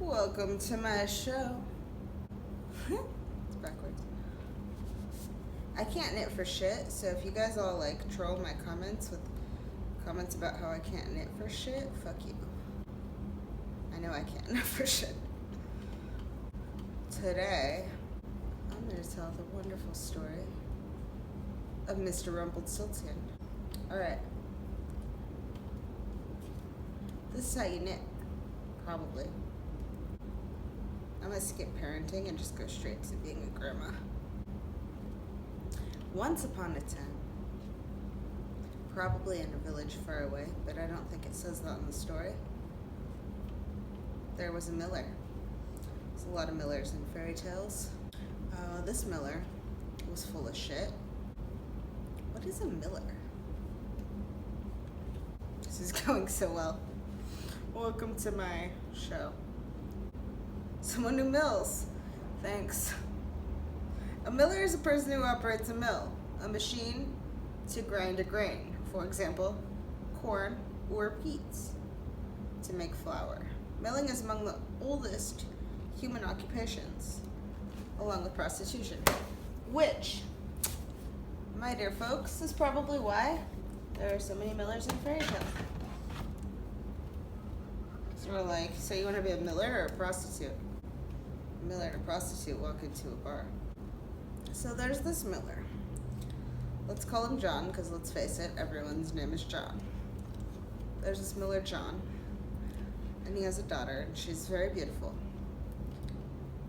Welcome to my show. It's backwards. I can't knit for shit, so if you guys all like troll my comments with comments about how I can't knit for shit, fuck you. I know I can't knit for shit. Today, I'm going to tell the wonderful story of Mr. Rumpelstiltskin. Alright. This is how you knit. Probably. I'm gonna skip parenting and just go straight to being a grandma. Once upon a time, probably in a village far away, but I don't think it says that in the story, there was a miller. There's a lot of millers in fairy tales. This miller was full of shit. What is a miller? This is going so well. Welcome to my show. Someone who mills. Thanks. A miller is a person who operates a mill, a machine to grind a grain, for example, corn or peats, to make flour. Milling is among the oldest human occupations, along with prostitution, which, my dear folks, is probably why there are so many millers in fairy tales. So we're like, so you want to be a miller or a prostitute? A miller and a prostitute walk into a bar. So there's this miller. Let's call him John, because let's face it, everyone's name is John. There's this miller, John, and he has a daughter, and she's very beautiful.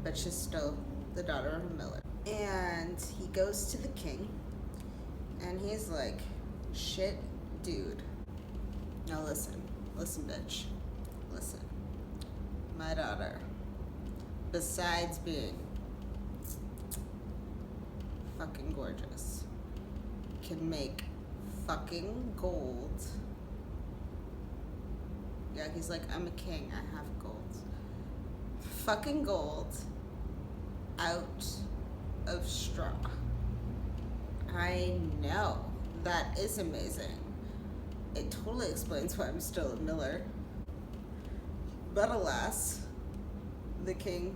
But she's still the daughter of a miller. And he goes to the king, and he's like, shit, dude. Now listen, bitch. Listen, my daughter, besides being fucking gorgeous, can make fucking gold. Yeah, he's like, I'm a king, I have gold. Fucking gold out of straw. I know, that is amazing. It totally explains why I'm still a miller. But alas, the king,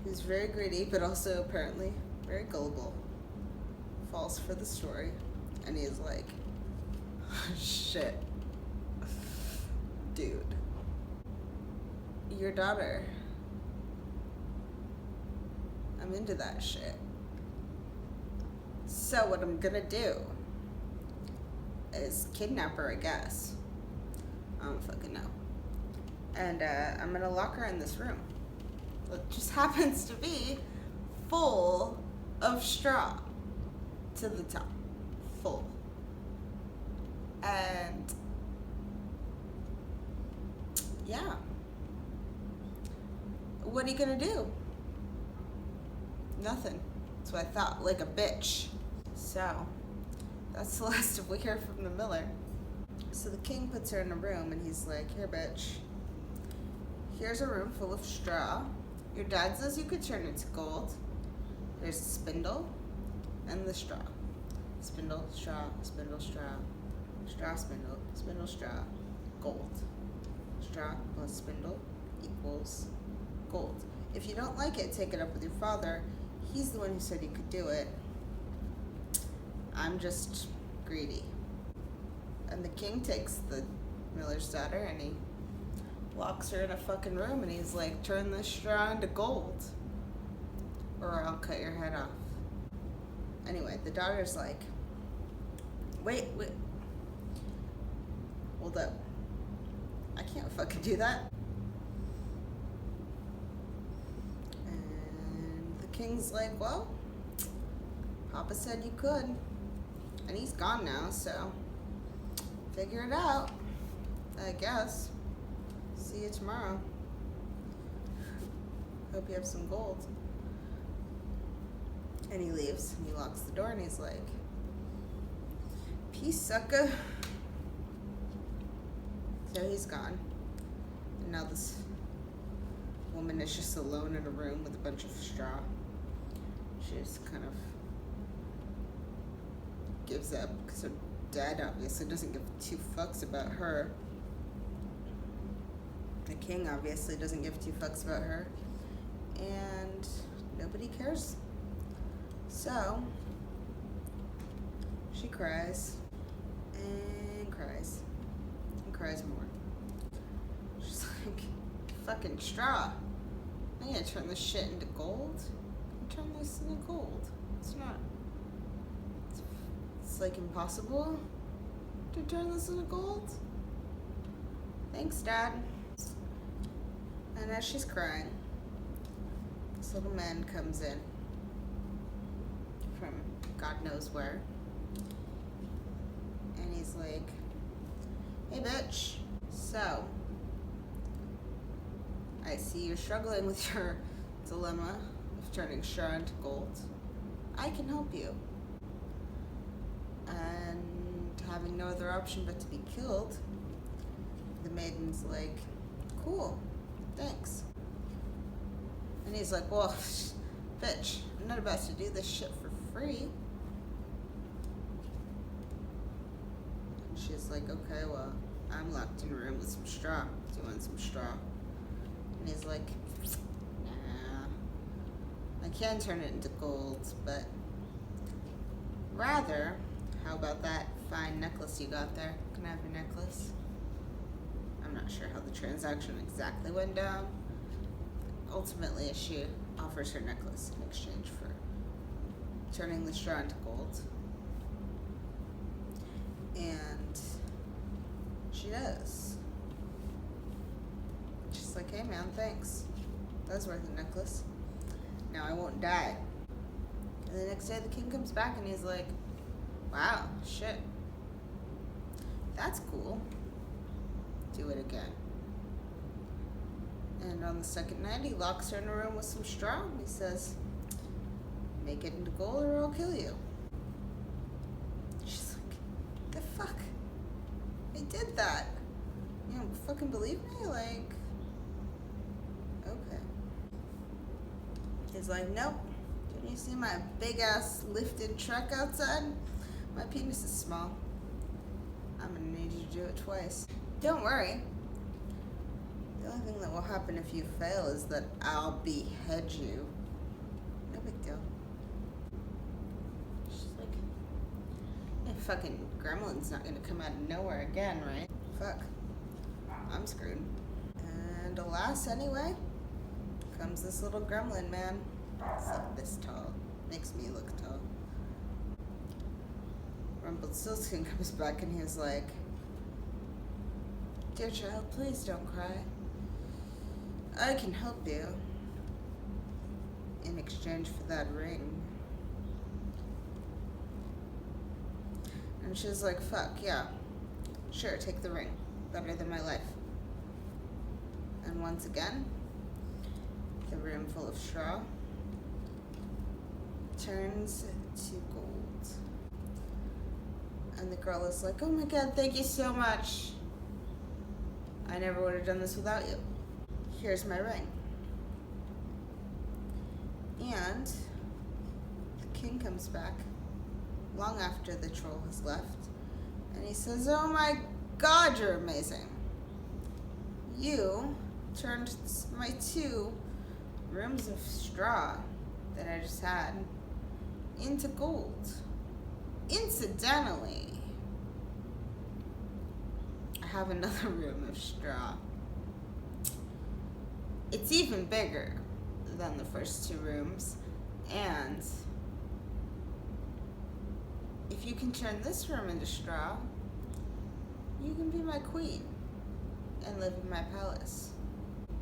who's very greedy, but also apparently very gullible, falls for the story, and he is like, shit, dude, your daughter, I'm into that shit. So what I'm gonna do is kidnap her, I guess. I don't fucking know. And I'm gonna lock her in this room. It just happens to be full of straw to the top. Full. And yeah. What are you gonna do? Nothing. So I thought, like a bitch. So that's the last of we hear from the miller. So the king puts her in a room and he's like, here, bitch. Here's a room full of straw. Your dad says you could turn it to gold. There's a spindle and the straw. Spindle, straw, spindle, straw. Straw, spindle, spindle, straw, gold. Straw plus spindle equals gold. If you don't like it, take it up with your father. He's the one who said you could do it. I'm just greedy. And the king takes the miller's daughter and he locks her in a fucking room and he's like, turn this straw into gold or I'll cut your head off. Anyway, the daughter's like, wait, hold up. I can't fucking do that. And the king's like, well, Papa said you could. And he's gone now, so figure it out, I guess. See you tomorrow. Hope you have some gold. And he leaves and he locks the door and he's like, peace, sucker. So he's gone. And now this woman is just alone in a room with a bunch of straw. She just kind of gives up because her dad obviously doesn't give two fucks about her. The king obviously doesn't give two fucks about her, and nobody cares. So she cries and cries and cries more. She's like, fucking straw. I'm gonna turn this shit into gold. Turn this into gold. It's not. It's like impossible to turn this into gold. Thanks, Dad. And as she's crying, this little man comes in from God knows where. And he's like, hey, bitch. So, I see you're struggling with your dilemma of turning straw into gold. I can help you. And having no other option but to be killed, the maiden's like, cool, thanks. And he's like, well, bitch, I'm not about to do this shit for free. And she's like, okay, well, I'm locked in a room with some straw. Do you want some straw? And he's like, nah, I can turn it into gold, but rather, how about that fine necklace you got there? Can I have your necklace? I'm not sure how the transaction exactly went down. Ultimately, she offers her necklace in exchange for turning the straw into gold. And she does. She's like, hey man, thanks. That's worth a necklace. Now I won't die. And the next day the king comes back and he's like, wow, shit. That's cool. Do it again. And on the second night, he locks her in a room with some straw. And he says, make it into gold or I'll kill you. She's like, the fuck? I did that. You don't fucking believe me? Like, okay. He's like, nope. Don't you see my big ass lifted truck outside? My penis is small. I'm gonna need you to do it twice. Don't worry. The only thing that will happen if you fail is that I'll behead you. No big deal. She's like, hey, fucking gremlin's not gonna come out of nowhere again, right? Fuck. I'm screwed. And alas, anyway, comes this little gremlin man. It's like this tall. Makes me look tall. Rumpelstiltskin comes back and he's like, dear child, please don't cry. I can help you in exchange for that ring. And she's like, fuck, yeah. Sure, take the ring. Better than my life. And once again, the room full of straw turns to gold. And the girl is like, oh my god, thank you so much. I never would have done this without you. Here's my ring. And the king comes back long after the troll has left. And he says, oh my god, you're amazing. You turned my 2 rooms of straw that I just had into gold. Incidentally, I have another room of straw. It's even bigger than the first 2 rooms, and if you can turn this room into straw, you can be my queen and live in my palace.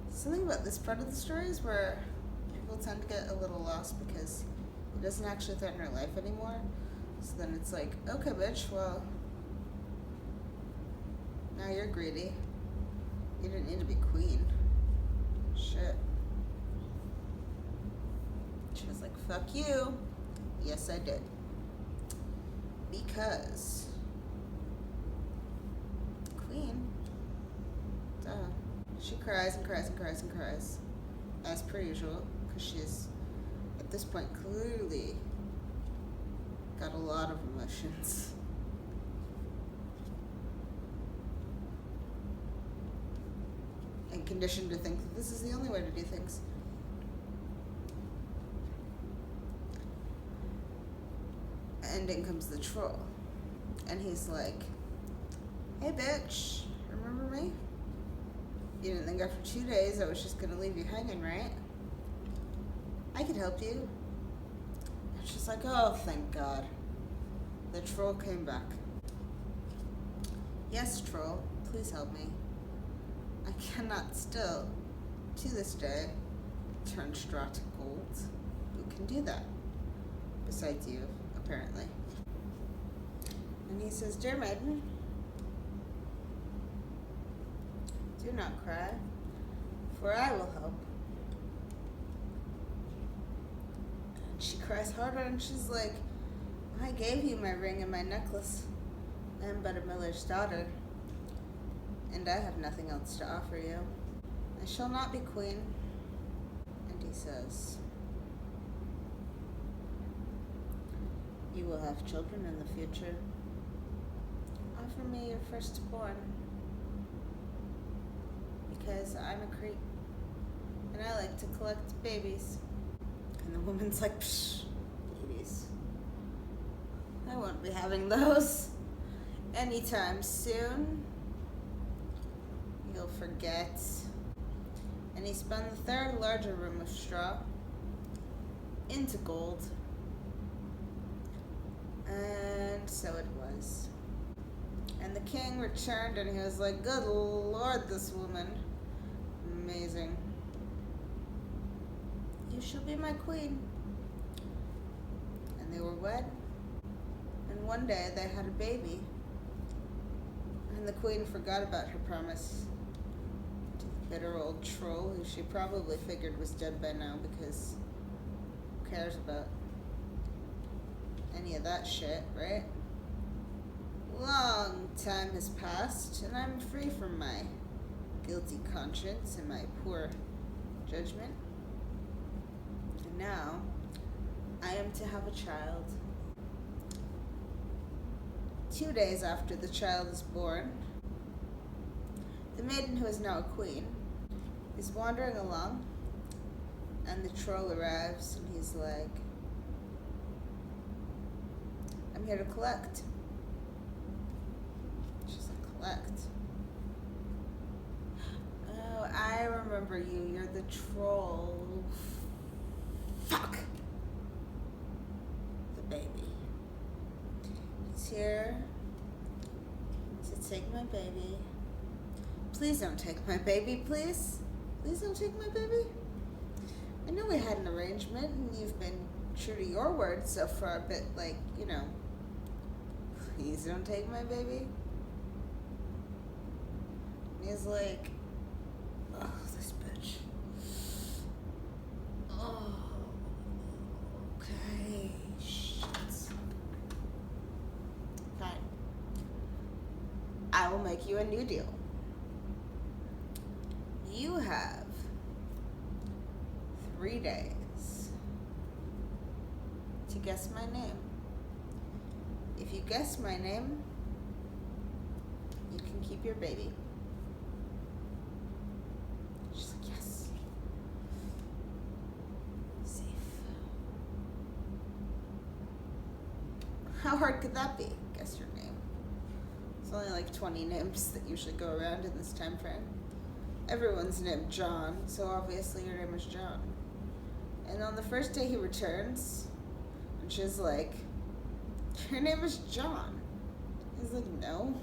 Something about this part of the story is where people tend to get a little lost because it doesn't actually threaten her life anymore. So then it's like, okay, bitch, well, now you're greedy. You didn't need to be queen. Shit. She was like, fuck you. Yes, I did. Because queen, duh. She cries and cries and cries and cries, as per usual, because she's, at this point, clearly got a lot of emotions. and conditioned to think that this is the only way to do things. And in comes the troll. And he's like, hey bitch, remember me? You didn't think after 2 days I was just gonna leave you hanging, right? I could help you. And she's like, oh, thank God. The troll came back. Yes, troll, please help me. I cannot still, to this day, turn straw to gold. Who can do that? Besides you, apparently. And he says, dear maiden, do not cry, for I will help. And she cries harder and she's like, I gave you my ring and my necklace. I am but a miller's daughter, and I have nothing else to offer you. I shall not be queen. And he says, you will have children in the future. Offer me your firstborn, because I'm a creep, and I like to collect babies. And the woman's like, psh, babies. I won't be having those anytime soon. You'll forget. And he spun the third larger room of straw into gold. And so it was. And the king returned and he was like, good Lord, this woman. Amazing. You shall be my queen. And they were wed. And one day they had a baby. And the queen forgot about her promise to the bitter old troll, who she probably figured was dead by now, because who cares about any of that shit, right? Long time has passed, and I'm free from my guilty conscience and my poor judgment. And now, I am to have a child. 2 days after the child is born, the maiden, who is now a queen, is wandering along, and the troll arrives, and he's like, I'm here to collect. She's like, collect? Oh, I remember you. You're the troll. Fuck! The baby. He's here to take my baby. Please don't take my baby, please. Please don't take my baby. I know we had an arrangement, and you've been true to your word so far, but, like, you know, please don't take my baby. And he's like, oh, this bitch. Oh, okay, shit. Fine. I will make you a new deal. You have 3 days to guess my name. If you guess my name, you can keep your baby. She's like, yes. Safe. How hard could that be? Guess your name. It's only like 20 names that usually go around in this time frame. Everyone's named John, so obviously your name is John. And on the first day he returns, and she's like, your name is John. He's like, no.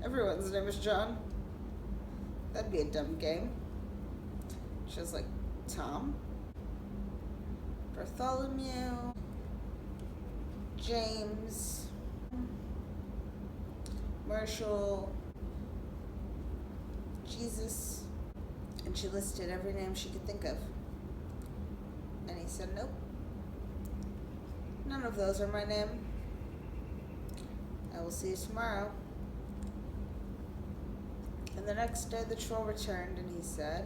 Everyone's name is John. That'd be a dumb game. She's like, Tom, Bartholomew, James, Marshall, Jesus. And she listed every name she could think of. And he said, nope. None of those are my name. I will see you tomorrow. And the next day the troll returned and he said,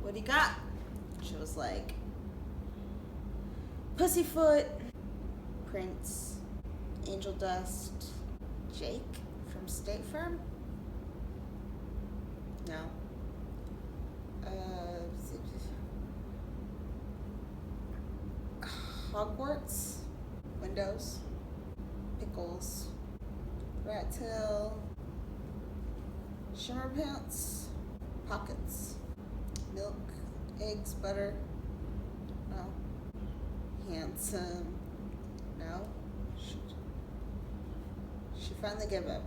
what do you got? She was like, Pussyfoot, Prince, Angel Dust, Jake from State Farm? No. Hogwarts, windows, pickles, rat tail, shimmer pants, pockets, milk, eggs, butter. No. Handsome. No. She finally gave up.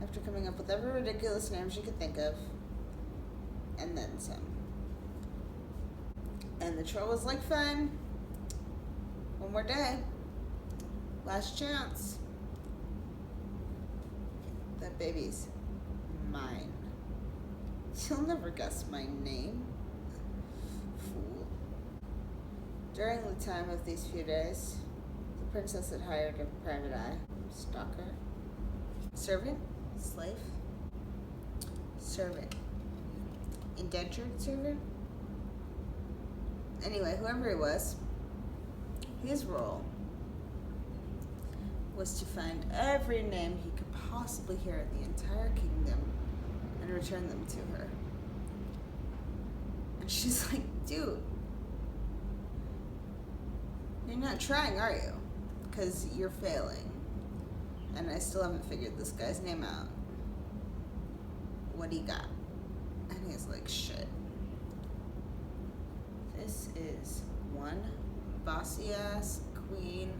After coming up with every ridiculous name she could think of. And then some. And the troll was like, fine. One more day. Last chance. That baby's mine. You'll never guess my name. Fool. During the time of these few days, the princess had hired a private eye, stalker, servant, slave, servant, indentured servant. Anyway, whoever he was, his role was to find every name he could possibly hear in the entire kingdom and return them to her. And she's like, dude, you're not trying, are you? Because you're failing. And I still haven't figured this guy's name out. What do you got? And he's like, shit. This is one bossy ass queen.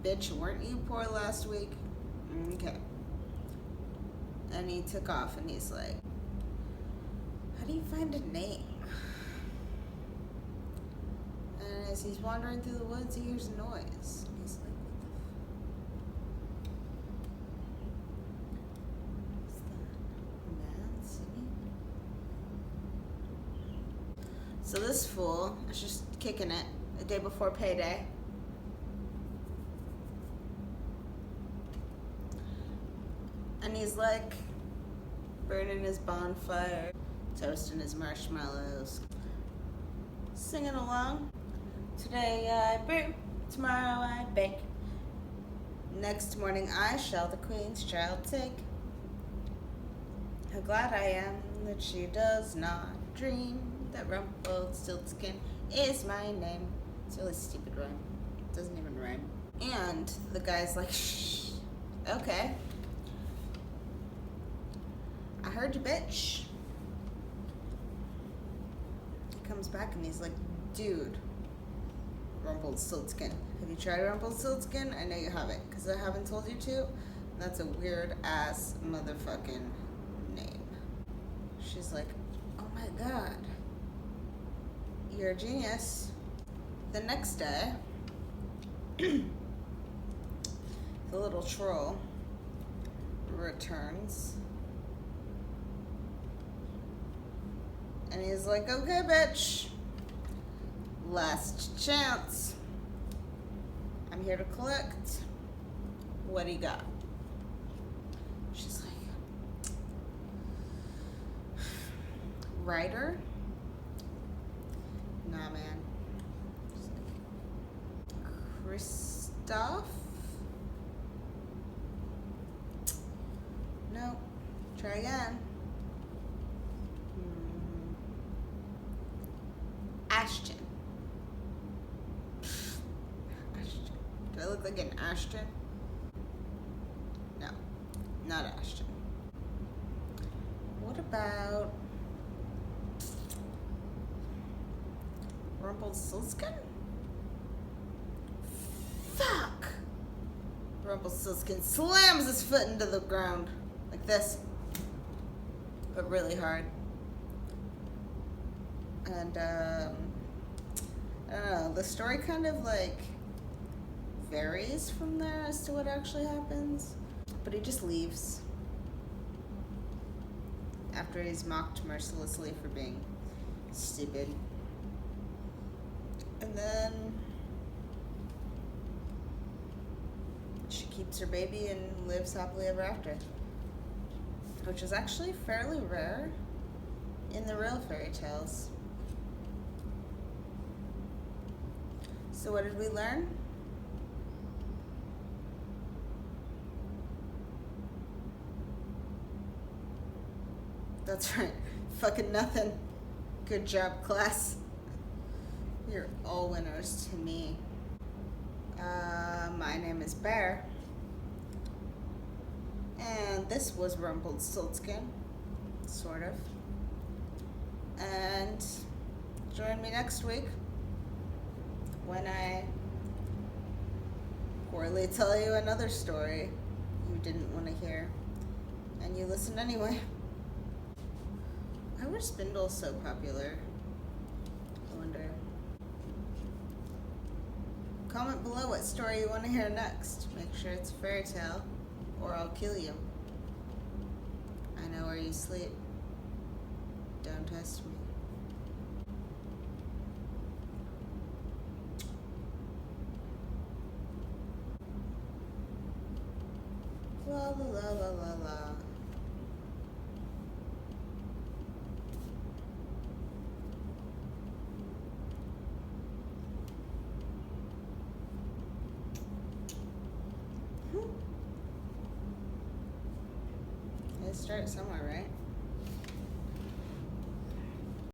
Bitch, weren't you poor last week? Okay. And he took off and he's like, how do you find a name? And as he's wandering through the woods, he hears a noise. And he's like, what the man singing? So this fool is just kicking it the day before payday. And he's like burning his bonfire, toasting his marshmallows, singing along. Today I brew, tomorrow I bake. Next morning I shall the queen's child take. How glad I am that she does not dream that Rumpelstiltskin is my name. It's a really stupid rhyme. It doesn't even rhyme. And the guy's like, shh, okay. I heard you, bitch. He comes back and he's like, dude, Rumpelstiltskin. Have you tried Rumpelstiltskin? I know you haven't, because I haven't told you to. That's a weird ass motherfucking name. She's like, oh my god. You're a genius. The next day, the little troll returns. And he's like, okay, bitch. Last chance. I'm here to collect. What do you got? She's like, Ryder? Nah, man. She's like, Christoph? No. Try again. Ashton. Ashton. Do I look like an Ashton? No, not Ashton. What about Rumpelstiltskin? Fuck! Rumpelstiltskin slams his foot into the ground like this, but really hard. And I don't know, the story kind of like varies from there as to what actually happens, but he just leaves after he's mocked mercilessly for being stupid. And then she keeps her baby and lives happily ever after, which is actually fairly rare in the real fairy tales. So what did we learn? That's right. Fucking nothing. Good job, class. You're all winners to me. My name is Bear. And this was Rumpelstiltskin. Sort of. And join me next week when I poorly tell you another story you didn't want to hear. And you listen anyway. Why were spindles so popular? I wonder. Comment below what story you want to hear next. Make sure it's a fairy tale, or I'll kill you. I know where you sleep. Don't test me. La la la la la la. Let's start somewhere, right?